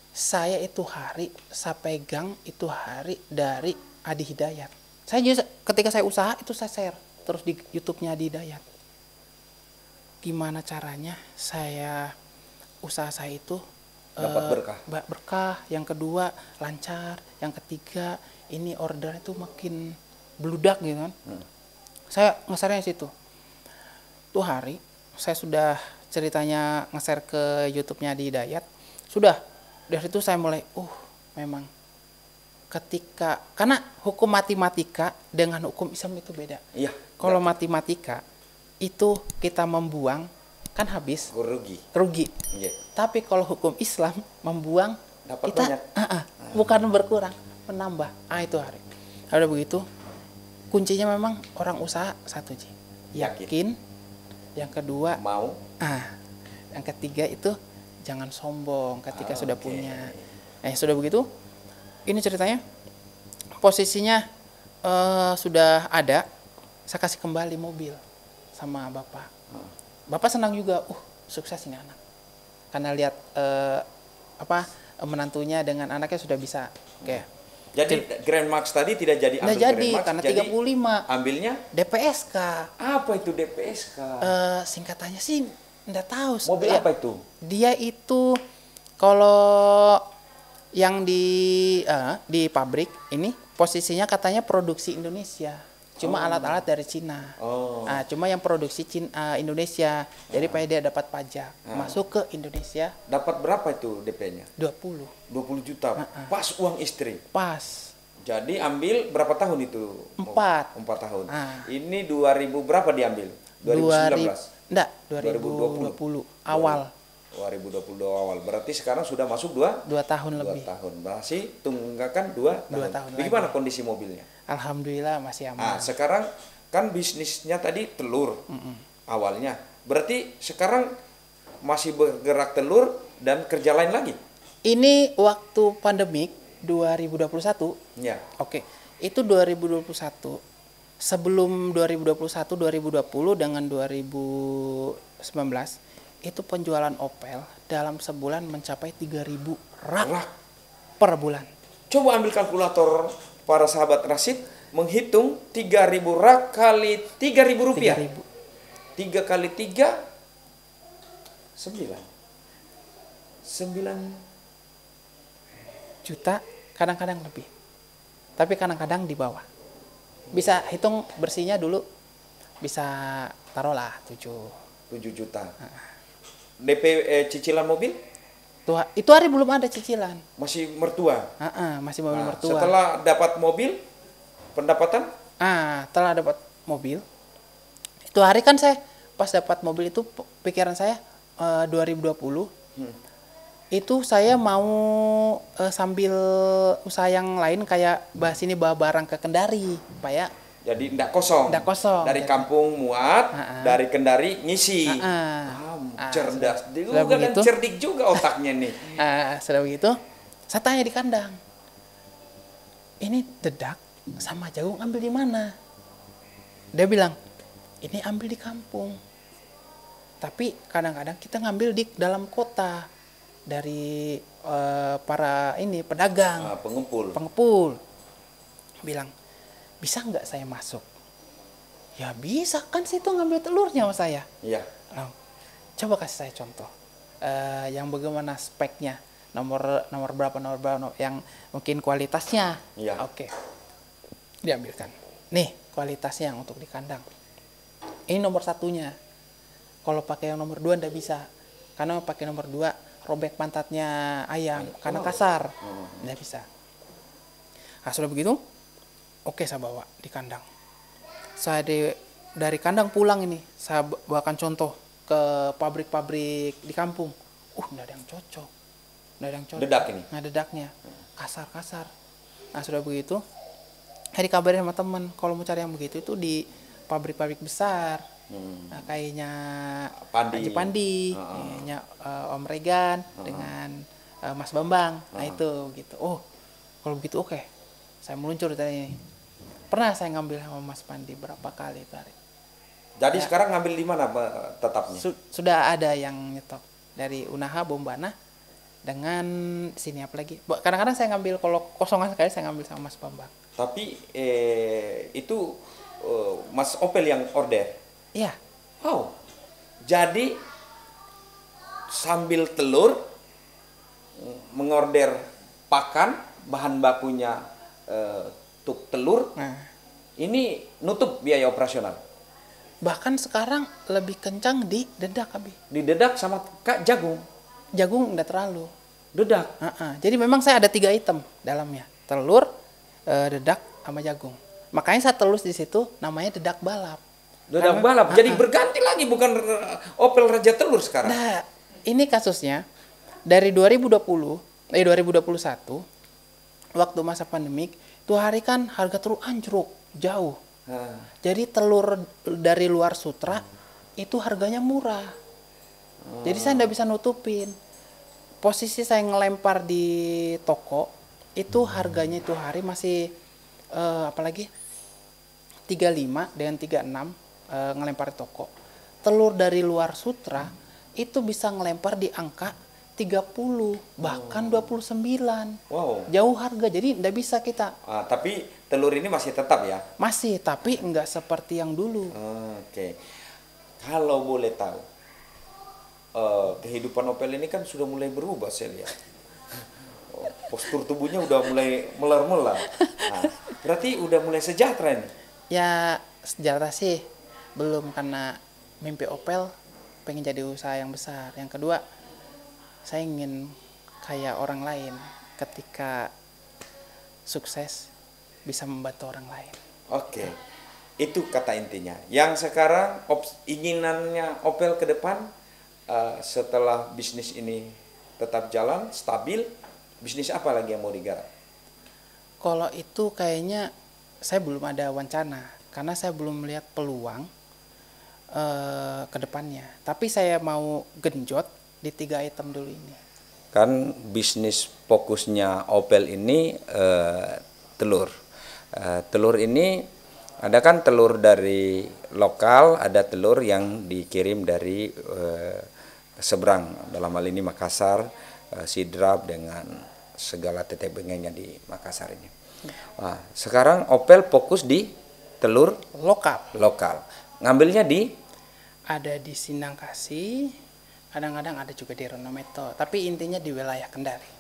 Saya itu hari saya pegang itu hari dari Adi Hidayat. Saya juga ketika saya usaha itu saya share terus di YouTube-nya Adi Hidayat. Gimana caranya usaha saya itu dapat berkah. Yang kedua lancar. Yang ketiga ini order itu makin beludak gitu kan. Saya nge-share-nya situ. Tuh hari saya sudah ceritanya nge-share ke YouTube-nya Adi Hidayat. Sudah dari situ saya mulai memang karena hukum matematika dengan hukum Islam itu beda. Iya. Kalau matematika itu kita membuang kan habis rugi. Iya. Tapi kalau hukum Islam membuang dapat kita banyak. Bukan berkurang, menambah. Itu hari. Ada begitu. Kuncinya memang orang usaha satu yakin. Yang kedua mau. Yang ketiga itu jangan sombong ketika sudah punya. Sudah begitu. Ini ceritanya posisinya sudah ada, saya kasih kembali mobil sama bapak. Bapak senang juga, sukses ini anak. Karena lihat menantunya dengan anaknya sudah bisa kayak. Jadi Grand Max tadi tidak jadi ambil Grand Max, karena 35. Ambilnya DPSK. Apa itu DPSK? Singkatannya sih enggak tahu. Mobil apa itu? Dia itu kalau yang di pabrik ini posisinya katanya produksi Indonesia. Cuma alat-alat dari Cina. Cuma yang produksi Indonesia. Jadi dia dapat pajak. Masuk ke Indonesia. Dapat berapa itu DP-nya? 20 juta. Pas uang istri? Pas. Jadi ambil berapa tahun itu? 4 tahun. Ini 2000 berapa diambil? 2019? Enggak, 2020 awal. 2022 awal. Berarti sekarang sudah masuk 2 tahun lebih. 2 tahun. Masih tunggakan 2 tahun. Bagaimana kondisi mobilnya? Alhamdulillah masih aman. Sekarang kan bisnisnya tadi telur awalnya. Berarti sekarang masih bergerak telur dan kerja lain lagi? Ini waktu pandemik 2021. Ya. Oke. Itu 2021. Sebelum 2021, 2020 dengan 2019 itu penjualan Opel dalam sebulan mencapai 3.000 rak per bulan. Coba ambil kalkulator para sahabat Rasid, menghitung 3.000 rak kali 3.000 rupiah. 3 kali 3 9 juta, kadang-kadang lebih. Tapi kadang-kadang di bawah. Bisa hitung bersihnya dulu, bisa taruhlah 7 juta. DP cicilan mobil? Itu hari belum ada cicilan. Masih mertua? Masih mobil mertua. Setelah dapat mobil, pendapatan? Setelah dapat mobil, itu hari kan saya pas dapat mobil itu pikiran saya 2020. Itu saya mau sambil usaha yang lain kayak bawa barang ke Kendari, Pak ya. Jadi ndak kosong. Dari kampung muat, dari Kendari ngisi. Cerdas juga kan, cerdik juga otaknya nih. Sudah begitu, saya tanya di kandang. Ini dedak sama jagung ambil di mana? Dia bilang, ini ambil di kampung. Tapi kadang-kadang kita ngambil di dalam kota. Dari para pedagang, pengepul, bilang, bisa nggak saya masuk? Ya bisa, kan situ ngambil telurnya sama saya. Iya. Coba kasih saya contoh, yang bagaimana speknya, nomor berapa, yang mungkin kualitasnya. Iya. Oke, diambilkan. Nih kualitasnya yang untuk di kandang. Ini nomor 1-nya. Kalau pakai yang nomor 2 nggak bisa, karena pakai nomor 2 robek pantatnya ayam karena kasar, nggak bisa. Sudah begitu, oke saya bawa di kandang. Saya dari kandang pulang ini, saya bawakan contoh ke pabrik-pabrik di kampung. Nggak ada yang cocok, Dedak ini? Nah, dedaknya kasar. Sudah begitu, saya dikabarin sama teman, kalau mau cari yang begitu itu di pabrik-pabrik besar. Kayaknya Haji Pandi, kayaknya Om Regan dengan Mas Bambang. Itu gitu. Kalau begitu oke. Saya meluncur dari ini. Pernah saya ngambil sama Mas Pandi berapa kali tadi. Jadi sekarang ngambil di mana tetapnya? Sudah ada yang nyetok dari Unaha, Bombana, dengan sini apa lagi. Kadang-kadang saya ngambil, kalau kosongan sekali saya ngambil sama Mas Bambang. Tapi itu Mas Opel yang order? Iya. Jadi sambil telur mengorder pakan, bahan bakunya untuk telur, ini nutup biaya operasional. Bahkan sekarang lebih kencang di dedak, Abi. Di dedak sama jagung? Jagung enggak terlalu. Dedak? Jadi memang saya ada 3 item dalamnya. Telur, dedak, sama jagung. Makanya saya tulis di situ namanya dedak balap. Dedak balap, jadi berganti lagi, bukan Opel Raja Telur sekarang. Nah, ini kasusnya dari 2021 waktu masa pandemik, itu hari kan harga telur anjlok jauh. Jadi telur dari luar Sutra itu harganya murah. Jadi saya nggak bisa nutupin. Posisi saya ngelempar di toko itu harganya itu hari masih apalagi 35 dengan 36. Ngelempar di toko. Telur dari luar Sutra itu bisa ngelempar di angka 30, bahkan 29. Jauh harga, jadi nggak bisa kita. Tapi telur ini masih tetap ya? Masih, tapi nggak seperti yang dulu. Oke. Kalau boleh tahu, kehidupan Opel ini kan sudah mulai berubah, saya lihat. Postur tubuhnya udah mulai melar-melar. Berarti udah mulai sejahtera ini? Ya, sejahtera sih belum, karena mimpi Opel pengen jadi usaha yang besar. Yang kedua, saya ingin kayak orang lain, ketika sukses bisa membantu orang lain. Oke. Itu kata intinya. Yang sekarang inginannya Opel ke depan setelah bisnis ini tetap jalan, stabil, bisnis apa lagi yang mau digarap? Kalau itu kayaknya saya belum ada wacana karena saya belum melihat peluang ke depannya. Tapi saya mau genjot di 3 item dulu ini. Kan bisnis fokusnya Opel ini telur. Telur ini ada kan telur dari lokal, ada telur yang dikirim dari seberang, dalam hal ini Makassar, Sidrap dengan segala tetek bengeknya di Makassar ini. Nah, sekarang Opel fokus di telur lokal. Ngambilnya ada di Sindangkasih, kadang-kadang ada juga di Renometo, tapi intinya di wilayah Kendari.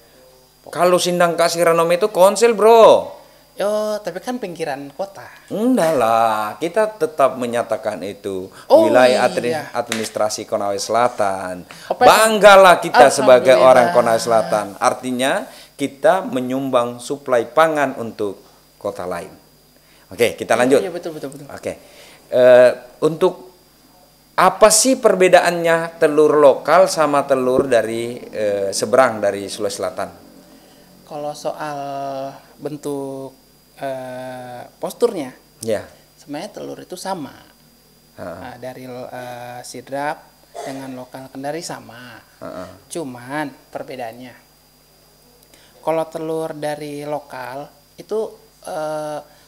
Kalau Sindangkasih Renometo konsel, bro. Yo, tapi kan pinggiran kota. Enggak lah, kita tetap menyatakan itu wilayah administrasi Konawe Selatan. Banggalah kita sebagai orang Konawe Selatan. Artinya kita menyumbang suplai pangan untuk kota lain. Oke, kita lanjut. Iya, betul. Oke, untuk apa sih perbedaannya telur lokal sama telur dari seberang dari Sulawesi Selatan? Kalau soal bentuk posturnya, ya, sebenarnya telur itu sama. Dari Sidrap dengan lokal Kendari sama. Cuman perbedaannya, kalau telur dari lokal itu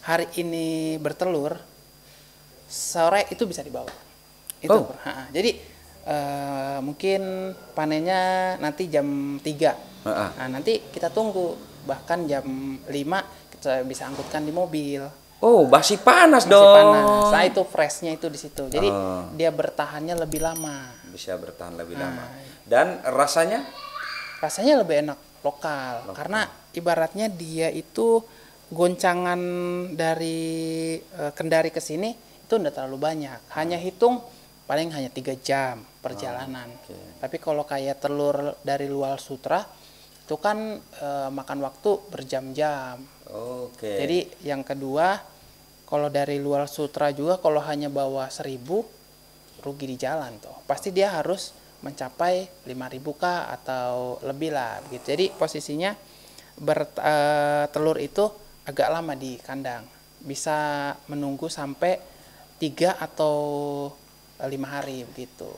hari ini bertelur, sore itu bisa dibawa. Itu. Jadi mungkin panennya nanti jam 3. Nah, nanti kita tunggu bahkan jam 5 kita bisa angkutkan di mobil. Oh, masih panas masih dong. Panas. Nah, itu freshnya itu di situ. Jadi dia bertahannya lebih lama. Bisa bertahan lebih lama. Dan rasanya? Rasanya lebih enak lokal. Karena ibaratnya dia itu goncangan dari Kendari ke sini itu udah terlalu banyak. Hanya hitung paling hanya 3 jam perjalanan. Tapi kalau kayak telur dari luar Sutra itu kan makan waktu berjam-jam. Jadi yang kedua, kalau dari luar Sutra juga kalau hanya bawa 1.000 rugi di jalan tuh. Pasti dia harus mencapai 5.000 kah atau lebih lah gitu. Jadi posisinya telur itu agak lama di kandang. Bisa menunggu sampai 3 atau 5 hari begitu.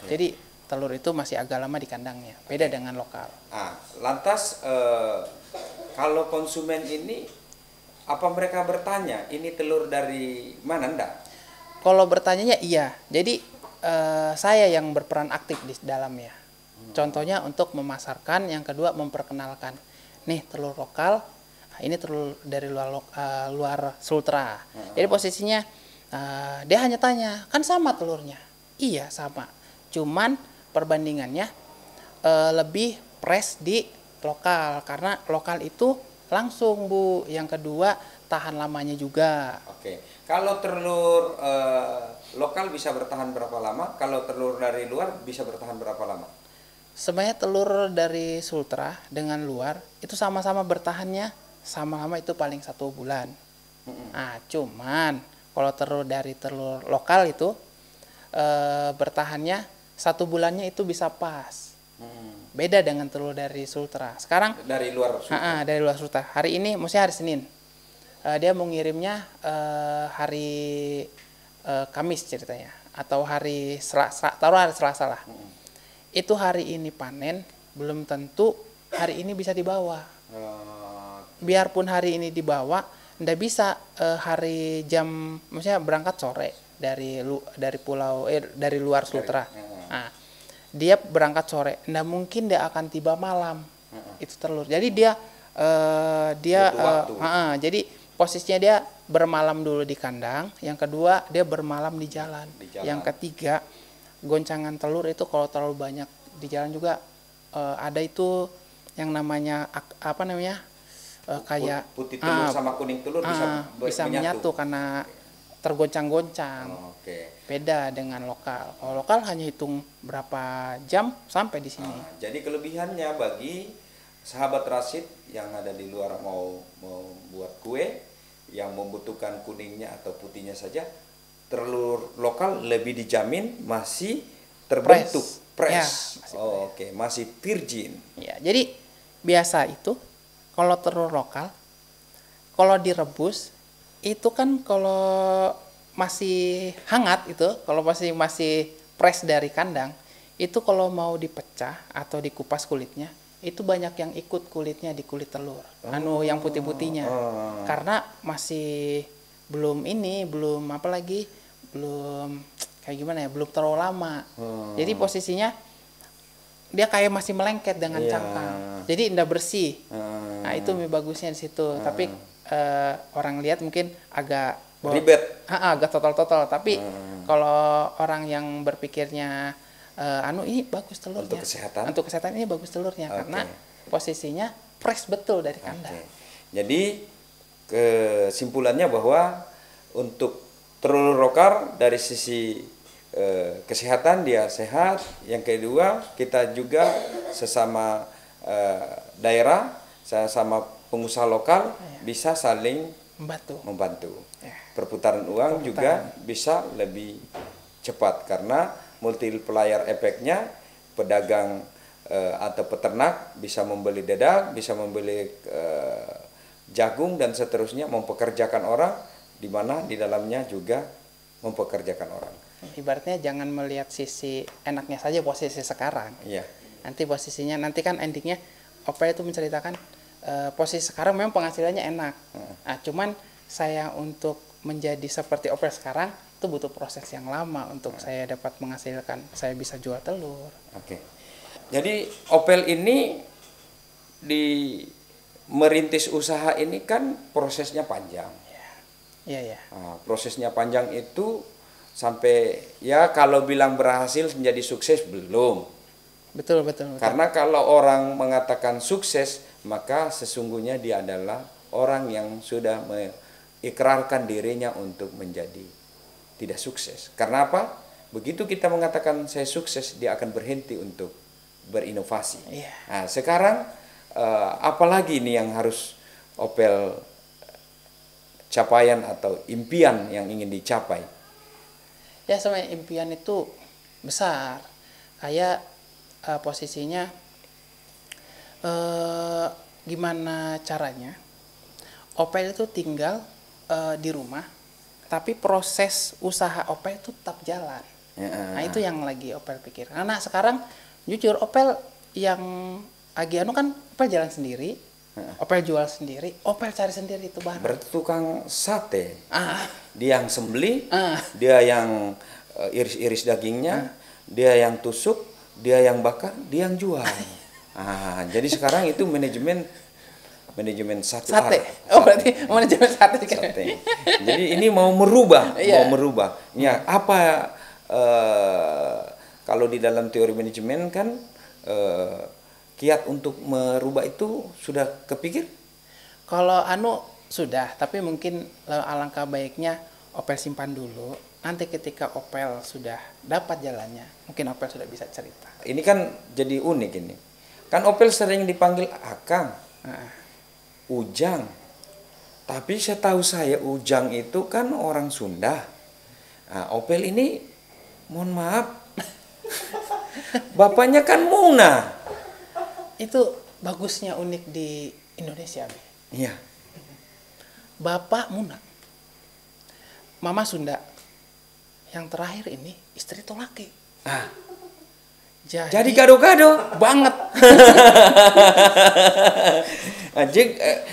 Jadi telur itu masih agak lama di kandangnya, beda dengan lokal. Lantas kalau konsumen ini apa mereka bertanya ini telur dari mana enggak? Kalau bertanyanya iya. Jadi saya yang berperan aktif di dalamnya. Contohnya untuk memasarkan, yang kedua memperkenalkan. Nih telur lokal, ini telur dari luar Sultra. Jadi posisinya dia hanya tanya, kan sama telurnya? Iya sama. Cuman perbandingannya lebih fresh di lokal, karena lokal itu langsung, Bu. Yang kedua tahan lamanya juga. Kalau telur lokal bisa bertahan berapa lama? Kalau telur dari luar bisa bertahan berapa lama? Sebenarnya telur dari Sultra dengan luar itu sama-sama bertahannya sama lama itu paling 1 bulan. Cuman kalau telur dari telur lokal itu bertahannya 1 bulannya itu bisa pas. Beda dengan telur dari Sultra. Sekarang dari luar Sultra. Dari luar Sultra. Hari ini, maksudnya hari Senin. Dia mau ngirimnya hari Kamis ceritanya, atau hari taruh hari Selasa lah. Itu hari ini panen, belum tentu hari ini bisa dibawa. Biarpun hari ini dibawa, ndak bisa hari jam, maksudnya berangkat sore dari pulau dari luar Sultra. Nah, dia berangkat sore, ndak mungkin dia akan tiba malam. Itu telur. Jadi dia jadi posisinya dia bermalam dulu di kandang, yang kedua dia bermalam di jalan. Yang ketiga, goncangan telur itu kalau terlalu banyak di jalan juga ada itu yang namanya kayak putih telur sama kuning telur bisa menyatu karena tergoncang-goncang. Beda dengan lokal. Kalau lokal hanya hitung berapa jam sampai di sini. Jadi kelebihannya bagi sahabat Rasid yang ada di luar mau buat kue, yang membutuhkan kuningnya atau putihnya saja, telur lokal lebih dijamin masih terbentuk fresh. Ya, Oke, masih virgin. Ya, jadi biasa itu kalau telur lokal, kalau direbus itu kan kalau masih hangat itu, kalau masih fresh dari kandang, itu kalau mau dipecah atau dikupas kulitnya, itu banyak yang ikut kulitnya di kulit telur. Yang putih-putihnya. Karena masih belum kayak gimana ya, belum terlalu lama. Jadi posisinya dia kayak masih melengket dengan cangkang. Jadi indah bersih. Nah, itu bagusnya di situ. Tapi orang lihat mungkin agak ribet. Agak total. Tapi kalau orang yang berpikirnya ini bagus telurnya. Untuk kesehatan ini bagus telurnya karena posisinya fresh betul dari kandang. Jadi kesimpulannya bahwa untuk telur lokal dari sisi kesehatan dia sehat. Yang kedua, kita juga sesama daerah, sesama pengusaha lokal bisa saling membantu. Perputaran uang juga bisa lebih cepat karena multiplier efeknya, pedagang atau peternak bisa membeli dedak, bisa membeli jagung dan seterusnya, mempekerjakan orang, di mana di dalamnya juga mempekerjakan orang. Ibaratnya jangan melihat sisi enaknya saja posisi sekarang. Nanti posisinya, nanti kan endingnya Opel itu menceritakan posisi sekarang memang penghasilannya enak. Nah, cuman saya untuk menjadi seperti Opel sekarang itu butuh proses yang lama untuk saya dapat menghasilkan, saya bisa jual telur. Jadi Opel ini merintis usaha ini kan prosesnya panjang. Prosesnya panjang itu sampai kalau bilang berhasil menjadi sukses belum. Betul. Karena kalau orang mengatakan sukses, maka sesungguhnya dia adalah orang yang sudah mengikrarkan dirinya untuk menjadi tidak sukses. Karena apa? Begitu kita mengatakan saya sukses, dia akan berhenti untuk berinovasi. Nah, sekarang apalagi ini yang harus Opel capaian atau impian yang ingin dicapai? Sebenarnya impian itu besar. Kayak posisinya gimana caranya Opel itu tinggal di rumah, tapi proses usaha Opel itu tetap jalan. Nah, itu yang lagi Opel pikir. Karena sekarang jujur Opel yang lagi kan Opel jalan sendiri, Opel jual sendiri, Opel cari sendiri itu barang. Bertukang sate. Dia yang sembeli, dia yang iris-iris dagingnya, dia yang tusuk, dia yang bakar, dia yang jual. Jadi sekarang itu manajemen sate. Berarti manajemen sate. Jadi ini mau merubah. Ya, apa kalau di dalam teori manajemen kan kiat untuk merubah itu sudah kepikir? Kalau sudah, tapi mungkin alangkah baiknya Opel simpan dulu. Nanti ketika Opel sudah dapat jalannya, mungkin Opel sudah bisa cerita. Ini kan jadi unik ini. Kan Opel sering dipanggil Akang, Ujang. Tapi setahu saya Ujang itu kan orang Sunda. Opel ini, mohon maaf, bapaknya kan Muna. Itu bagusnya unik di Indonesia. Iya. Bapak Muna, Mama Sunda. Yang terakhir ini istri itu laki. Jadi gado-gado banget.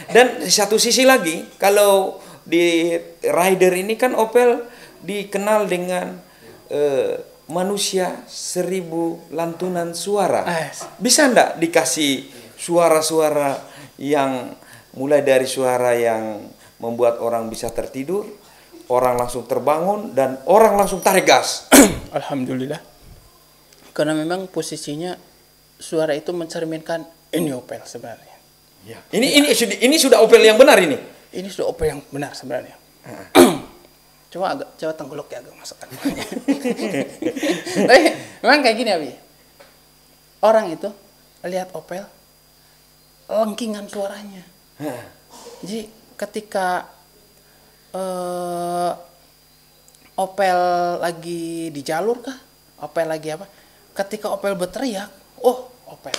Dan satu sisi lagi, kalau di rider ini kan Opel dikenal dengan manusia 1000 lantunan suara. Bisa enggak dikasih suara-suara yang mulai dari suara yang membuat orang bisa tertidur, orang langsung terbangun, dan orang langsung tarik gas? Alhamdulillah. Karena memang posisinya suara itu mencerminkan ini Opel sebenarnya. Ini sudah Opel yang benar ini. Ini sudah Opel yang benar sebenarnya. Coba tenggelok ya agak masukkan. Tapi memang kayak gini Abi. Orang itu lihat Opel lengkingan suaranya. Jadi ketika Opel lagi di jalur kah? Opel lagi apa? Ketika Opel berteriak, oh Opel.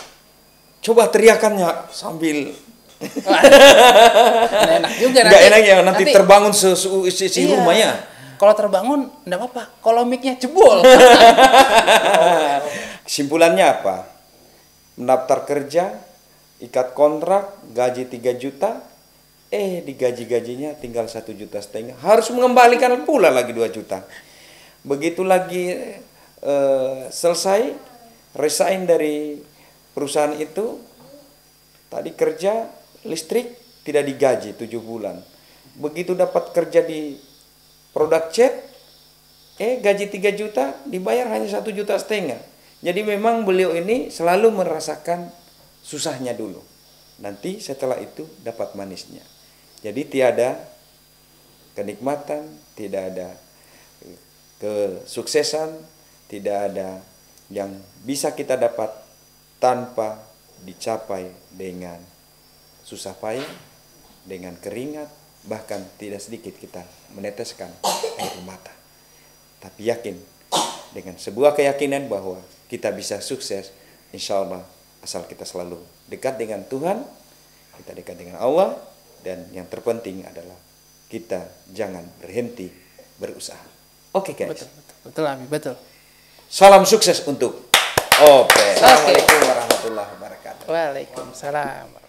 Coba teriakannya sambil Nggak enak juga nanti. Nggak enak ya, nanti terbangun si iya, rumahnya. Kalau terbangun enggak apa-apa. Kalau mic-nya jebol. Kesimpulannya apa? Mendaftar kerja, ikat kontrak, gaji 3 juta, digaji-gajinya tinggal 1,5 juta. Harus mengembalikan pula lagi 2 juta. Begitu lagi selesai, resign dari perusahaan itu, tadi kerja, listrik tidak digaji 7 bulan. Begitu dapat kerja di produk cat, gaji 3 juta, dibayar hanya 1,5 juta. Jadi memang beliau ini selalu merasakan susahnya dulu. Nanti setelah itu dapat manisnya. Jadi tiada kenikmatan, tidak ada kesuksesan, tidak ada yang bisa kita dapat tanpa dicapai dengan susah payah, dengan keringat, bahkan tidak sedikit kita meneteskan air mata. Tapi yakin, dengan sebuah keyakinan bahwa kita bisa sukses, insya Allah, asal kita selalu dekat dengan Tuhan, kita dekat dengan Allah, dan yang terpenting adalah kita jangan berhenti berusaha. Oke guys. Betul, Abi, betul. Salam sukses untuk Opel. Assalamualaikum warahmatullahi wabarakatuh. Waalaikumsalam.